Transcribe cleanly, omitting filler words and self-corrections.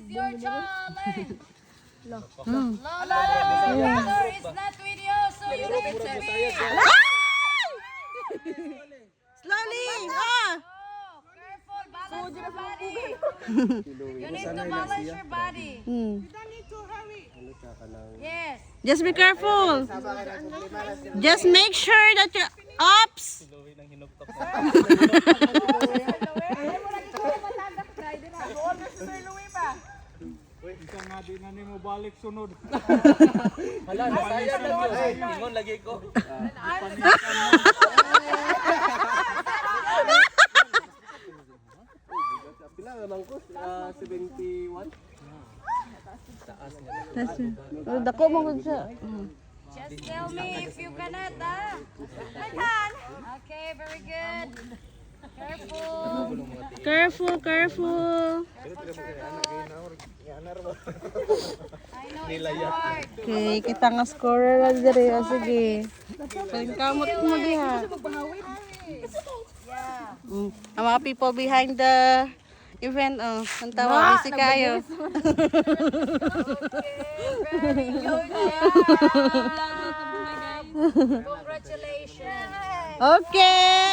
your challenge. Lola, brother is not with you, so you need to be. Slowly. Oh, careful, balance your body. You need to balance your body. Yes. Just be careful. Just make sure that you're ups. Ika nga di na nimo balik sunod. Hala, nasayang na yun. Ingon lagi ko. Pila naman ko? 71? Dako mo gud siya. Just tell me if you cannot, ah. I can. Okay, very good. Careful. Careful, careful. I know it's hard. Okay, kita nga scorer lang diri. O sige. Pagkamot mo diha. Yeah. Ang mga people behind the event, ang tawa si Kayo. Very good job. Congratulations. Okay.